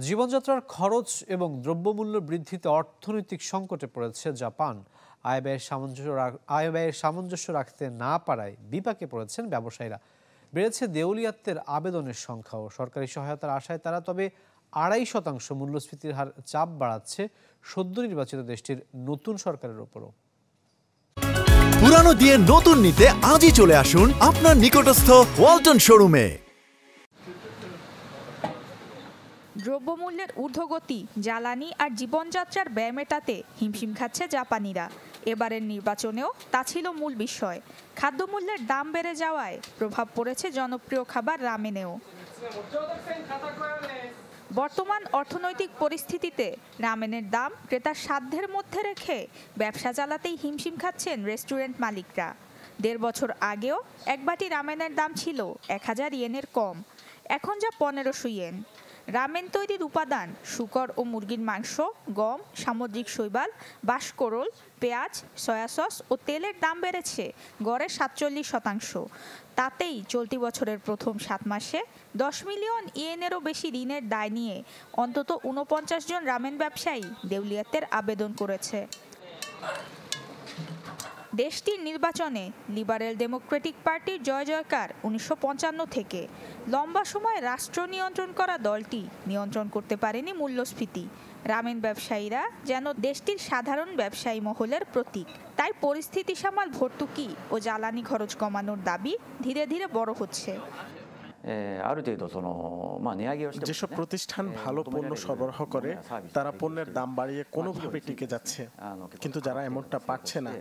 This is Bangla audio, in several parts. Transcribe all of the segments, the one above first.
জীবনযাত্রার খরচ এবং দ্রব্যমূল্য বৃদ্ধিতে অর্থনৈতিক সংকটে পড়েছে জাপান। আয় ব্যয়ের সামঞ্জস্য রাখতে না পারায় বিপাকে পড়েছেন ব্যবসায়ীরা। বেড়েছে দেউলিয়াত্বের আবেদনের সংখ্যাও। সরকারি সহায়তার আশায় তারা তবে ২.৫% মূল্যস্ফীতির হার চাপ বাড়াচ্ছে সদ্য নির্বাচিত দেশটির নতুন সরকারের উপরও। পুরানো দিয়ে নতুন নিতে আজই চলে আসুন আপনার নিকটস্থ ওয়ালটন শোরুমে। দ্রব্যমূল্যের ঊর্ধ্বগতি, জ্বালানি আর জীবনযাত্রার ব্যয় মেটাতে হিমশিম খাচ্ছে জাপানিরা। এবারের নির্বাচনেও তা ছিল মূল বিষয়। খাদ্যমূল্যের দাম বেড়ে যাওয়ায় প্রভাব পড়েছে জনপ্রিয় খাবার রামেনেও। বর্তমান অর্থনৈতিক পরিস্থিতিতে রামেনের দাম ক্রেতার সাধ্যের মধ্যে রেখে ব্যবসা চালাতেই হিমশিম খাচ্ছেন রেস্টুরেন্ট মালিকরা। ১.৫ বছর আগেও এক বাটি রামেনের দাম ছিল ১,০০০ ইয়েনের কম, এখন যা ১৫০০ ইয়েন। রামেন তৈরির উপাদান শূকর ও মুরগির মাংস, গম, সামুদ্রিক শৈবাল, বাঁশকোরল, পেঁয়াজ, সয়া সস ও তেলের দাম বেড়েছে গড়ে ৪৭%। তাতেই চলতি বছরের প্রথম ৭ মাসে ১০ মিলিয়ন ইয়েনেরও বেশি ঋণের দায় নিয়ে অন্তত ৪৯ জন রামেন ব্যবসায়ী দেউলিয়াতের আবেদন করেছে। দেশটির নির্বাচনে লিবারেল ডেমোক্রেটিক পার্টির জয়জয়কার ১৯৫৫ থেকে। লম্বা সময় রাষ্ট্র নিয়ন্ত্রণ করা দলটি নিয়ন্ত্রণ করতে পারেনি মূল্যস্ফীতি। রামেন ব্যবসায়ীরা যেন দেশটির সাধারণ ব্যবসায়ী মহলের প্রতীক। তাই পরিস্থিতি সামাল ভর্তুকি ও জ্বালানি খরচ কমানোর দাবি ধীরে ধীরে বড় হচ্ছে। যেসব প্রতিষ্ঠান ভালো পণ্য সরবরাহ করে তারা পণ্যের দাম বাড়িয়ে কোনোভাবে টিকে যাচ্ছে, কিন্তু যারা এমনটা পারছে না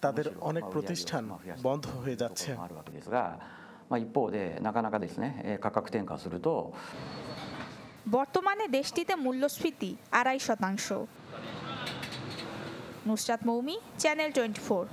তাদের অনেক প্রতিষ্ঠান বন্ধ হয়ে যাচ্ছে। বর্তমানে দেশটিতে মূল্যস্ফীতি ২.৫%। নুসরাত মৌমি, চ্যানেল 24।